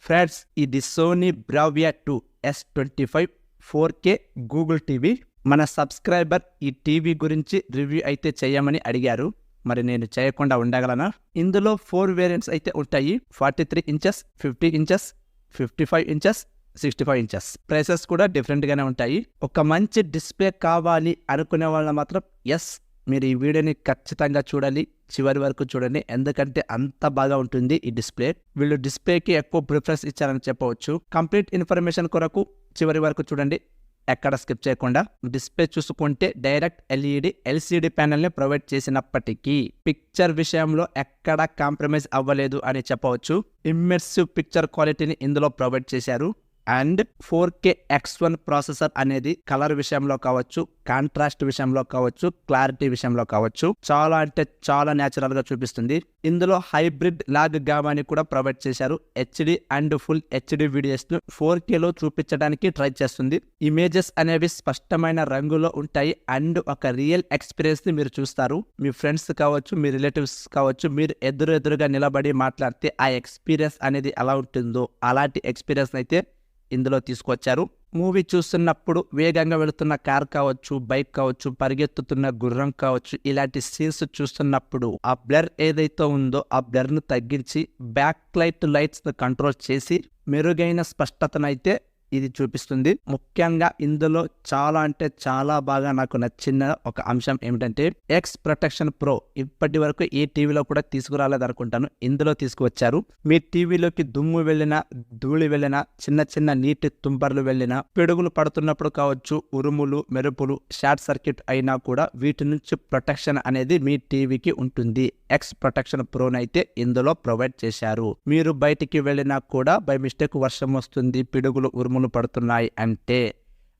Friends, ఇది Sony Bravia 2 S25 4K Google TV. మన subscriber ఈ టీవీ గురించి రివ్యూ అయితే చేయమని అడిగారు. మరి నేను చేయకుండా ఉండగలనా? ఇందులో 4 వేరియంట్స్ అయితే ఉంటాయి. 43 inches, 50 inches, 55 inches, 65 inches. Prices కూడా డిఫరెంట్గానే ఉంటాయి. ఒక మంచి డిస్ప్లే కావాలి అనుకునే వాళ్ళ మాత్రం మీరు ఈ వీడియోని ఖచ్చితంగా చూడాలి, చివరి వరకు చూడండి. ఎందుకంటే అంత బాగా ఉంటుంది ఈ డిస్ప్లే. వీళ్ళు డిస్ప్లేకి ఎక్కువ ప్రిఫరెన్స్ ఇచ్చారని చెప్పవచ్చు. కంప్లీట్ ఇన్ఫర్మేషన్ కొరకు చివరి వరకు చూడండి, ఎక్కడ స్కిప్ చేయకుండా. డిస్ప్లే చూసుకుంటే డైరెక్ట్ LCD ప్యానెల్ని ప్రొవైడ్ చేసినప్పటికీ పిక్చర్ విషయంలో ఎక్కడ కాంప్రమైజ్ అవ్వలేదు అని చెప్పవచ్చు. ఇమ్మర్సివ్ పిక్చర్ క్వాలిటీని ఇందులో ప్రొవైడ్ చేశారు. అండ్ 4K X1 ప్రాసెసర్ అనేది కలర్ విషయంలో కావచ్చు, కాంట్రాస్ట్ విషయంలో కావచ్చు, క్లారిటీ విషయంలో కావచ్చు, చాలా అంటే చాలా న్యాచురల్ గా చూపిస్తుంది. ఇందులో హైబ్రిడ్ లాగ్ గామాని కూడా ప్రొవైడ్ చేశారు. HD and full HD videos ను 4K లో చూపించడానికి ట్రై చేస్తుంది. ఇమేజెస్ అనేవి స్పష్టమైన రంగులో ఉంటాయి. అండ్ ఒక రియల్ ఎక్స్పీరియన్స్ ని మీరు చూస్తారు. మీ ఫ్రెండ్స్ కావచ్చు, మీ రిలేటివ్స్ కావచ్చు, మీరు ఎదురుగా నిలబడి మాట్లాడితే ఆ ఎక్స్పీరియన్స్ అనేది ఎలా ఉంటుందో అలాంటి ఎక్స్పీరియన్స్ అయితే ఇందులో తీసుకొచ్చారు. మూవీ చూస్తున్నప్పుడు వేగంగా వెళుతున్న కార్ కావచ్చు, బైక్ కావచ్చు, పరిగెత్తుతున్న గుర్రం కావచ్చు, ఇలాంటి సీన్స్ చూస్తున్నప్పుడు ఆ బ్లర్ ఏదైతే ఉందో ఆ బ్లర్ ను తగ్గించి బ్యాక్ లైట్స్ ను కంట్రోల్ చేసి మెరుగైన స్పష్టతనైతే ఇది చూపిస్తుంది. ముఖ్యంగా ఇందులో చాలా అంటే చాలా బాగా నాకు నచ్చిన ఒక అంశం ఏమిటంటే ఎక్స్ ప్రొటెక్షన్ ప్రో. ఇప్పటి వరకు ఏ టీవీలో కూడా తీసుకురాలేదు అనుకుంటాను, ఇందులో తీసుకువచ్చారు. మీ టీవీలోకి దుమ్ము వెళ్ళినా, ధూళి వెళ్ళినా, చిన్న నీటి తుంపర్లు వెళ్ళినా, పిడుగులు పడుతున్నప్పుడు కావచ్చు, ఉరుములు, మెరుపులు, షార్ట్ సర్క్యూట్ అయినా కూడా వీటి నుంచి ప్రొటెక్షన్ అనేది మీ టీవీకి ఉంటుంది. ఎక్స్ ప్రొటెక్షన్ ప్రోనైతే ఇందులో ప్రొవైడ్ చేశారు. మీరు బయటికి వెళ్ళినా కూడా బై మిస్టేక్ వర్షం వస్తుంది, పిడుగులు, ఉరుములు పడుతున్నాయి అంటే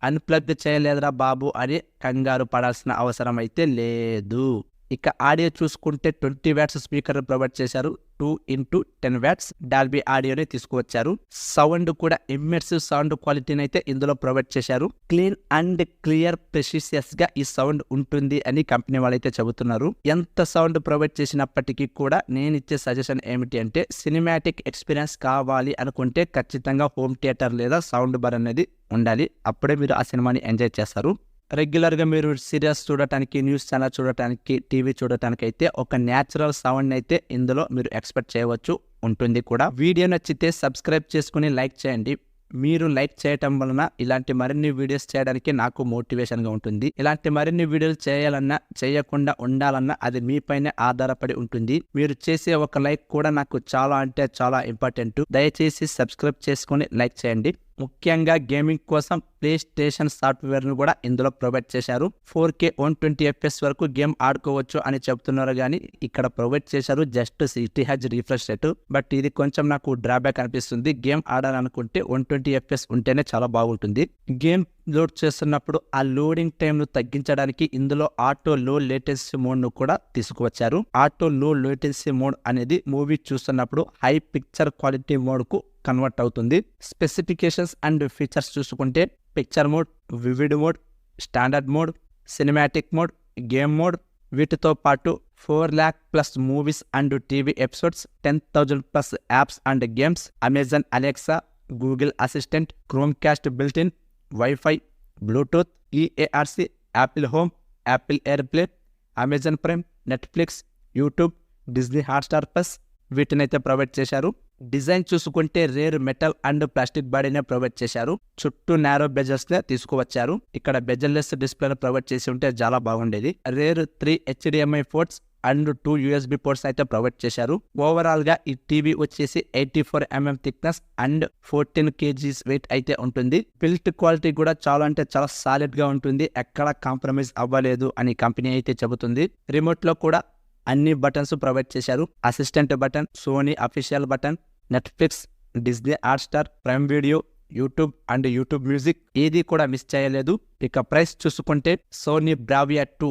అన్ప్లగ్ చేయలేదురా బాబు అని కంగారు పడాల్సిన అవసరం అయితే లేదు. ఇక ఆడియో చూసుకుంటే 20 వాట్స్ స్పీకర్ ప్రొవైడ్ చేశారు. 2x10 వాట్స్ డాల్బీ ఆడియోని తీసుకువచ్చారు. సౌండ్ కూడా ఇమ్మర్సివ్ సౌండ్ క్వాలిటీని అయితే ఇందులో ప్రొవైడ్ చేశారు. క్లీన్ అండ్ క్లియర్ ప్రెసిషియస్ గా ఈ సౌండ్ ఉంటుంది అని కంపెనీ వాళ్ళైతే చెబుతున్నారు. ఎంత సౌండ్ ప్రొవైడ్ చేసినప్పటికీ కూడా నేను ఇచ్చే సజెషన్ ఏమిటి అంటే సినిమాటిక్ ఎక్స్పీరియన్స్ కావాలి అనుకుంటే ఖచ్చితంగా హోమ్ థియేటర్ లేదా సౌండ్ బార్ అనేది ఉండాలి. అప్పుడే మీరు ఆ సినిమాని ఎంజాయ్ చేస్తారు. రెగ్యులర్గా మీరు సీరియల్స్ చూడటానికి, న్యూస్ ఛానల్ చూడటానికి, టీవీ చూడటానికి అయితే ఒక న్యాచురల్ సౌండ్ అయితే ఇందులో మీరు ఎక్స్పెక్ట్ చేయవచ్చు, ఉంటుంది కూడా. వీడియో నచ్చితే సబ్స్క్రైబ్ చేసుకుని లైక్ చేయండి. మీరు లైక్ చేయటం వలన ఇలాంటి మరిన్ని వీడియోస్ చేయడానికి నాకు మోటివేషన్గా ఉంటుంది. ఇలాంటి మరిన్ని వీడియోలు చేయాలన్నా, చేయకుండా ఉండాలన్నా అది మీపైనే ఆధారపడి ఉంటుంది. మీరు చేసే ఒక లైక్ కూడా నాకు చాలా అంటే చాలా ఇంపార్టెంట్. దయచేసి సబ్స్క్రైబ్ చేసుకుని లైక్ చేయండి. ముఖ్యంగా గేమింగ్ కోసం ప్లే స్టేషన్ సాఫ్ట్వేర్ ను కూడా ఇందులో ప్రొవైడ్ చేశారు. 4K 120 FPS వరకు గేమ్ ఆడుకోవచ్చు అని చెప్తున్నారు, కానీ ఇక్కడ ప్రొవైడ్ చేశారు just 60 Hz refresh rate. But ఇది కొంచెం నాకు డ్రాబ్యాక్ అనిపిస్తుంది. గేమ్ ఆడాలనుకుంటే 120 FPS ఉంటేనే చాలా బాగుంటుంది. గేమ్ లోడ్ చేస్తున్నప్పుడు ఆ లోడింగ్ టైం ను తగ్గించడానికి ఇందులో ఆటో లో లేటెన్సీ మోడ్ ను కూడా తీసుకువచ్చారు. ఆటో లో లేటెన్సీ మోడ్ అనేది మూవీ చూస్తున్నప్పుడు హై పిక్చర్ క్వాలిటీ మోడ్ కు కన్వర్ట్ అవుతుంది. స్పెసిఫికేషన్స్ అండ్ ఫీచర్స్ చూసుకుంటే picture mode, vivid mode, standard mode, cinematic mode, game mode, వీటితో పాటు 4 lakh plus movies and TV episodes, 10,000 plus apps and games, Amazon Alexa, Google Assistant, Chromecast built in, wifi, Bluetooth, EARC, Apple Home, Apple AirPlay, Amazon Prime, Netflix, YouTube, Disney Hotstar plus వీటినైతే provide చేశారు. Design చూసుకుంటే rare metal and plastic బాడీనే provide చేశారు. చుట్టూ narrow bezels నే తీసుకువచ్చారు. ఇక్కడ bezel-less display provide చేసి ఉంటే చాలా బాగుండేది. Rear 3 HDMI ports and 2 USB ports అయితే ప్రొవైడ్ చేశారు. ఓవరాల్ గా ఈ టీవీ వచ్చేసి 84 mm thickness and 14 kg weight అయితే ఉంటుంది. బిల్ట్ క్వాలిటీ కూడా చాలా అంటే చాలా సాలిడ్ గా ఉంటుంది. ఎక్కడ కాంప్రమైజ్ అవ్వలేదు అని కంపెనీ అయితే చెబుతుంది. రిమోట్ లో కూడా అన్ని బటన్స్ ప్రొవైడ్ చేశారు. Assistant button, Sony official button, Netflix, Disney Hotstar, prime video, YouTube and YouTube music ఏది కూడా మిస్ చేయలేదు. ఇక ప్రైస్ చూసుకుంటే సోనీ బ్రావియా 2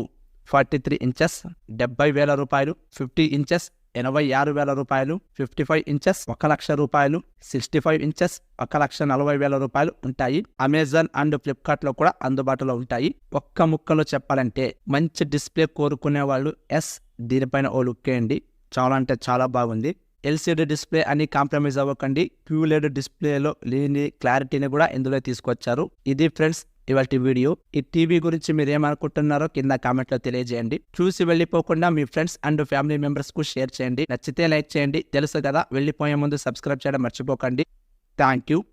43 ఇంచెస్ 70,000 రూపాయలు, 50 ఇంచెస్ 86,000 రూపాయలు, 55 ఇంచెస్ 1,00,000 రూపాయలు, 65 ఇంచెస్ 1,40,000 రూపాయలు ఉంటాయి. అమెజాన్ అండ్ ఫ్లిప్కార్ట్ లో కూడా అందుబాటులో ఉంటాయి. ఒక్క ముక్కలో చెప్పాలంటే మంచి డిస్ప్లే కోరుకునే వాళ్ళు దీనిపైన ఓ లుక్ వేయండి. చాలా అంటే చాలా బాగుంది. ఎల్సిడి డిస్ప్లే అని కాంప్రమైజ్ అవ్వకండి. QLED డిస్ప్లేలో లేని క్లారిటీని కూడా ఇందులో తీసుకొచ్చారు. ఇది ఫ్రెండ్స్ ఇవాల్టి వీడియో. ఈ టీవీ గురించి మీరు ఏమనుకుంటున్నారో కింద కామెంట్లో తెలియజేయండి. చూసి వెళ్ళిపోకుండా మీ ఫ్రెండ్స్ అండ్ ఫ్యామిలీ మెంబర్స్ కు షేర్ చేయండి. నచ్చితే లైక్ చేయండి. తెలుసు కదా, వెళ్ళిపోయే ముందు సబ్స్క్రైబ్ చేయడం మర్చిపోకండి. Thank you.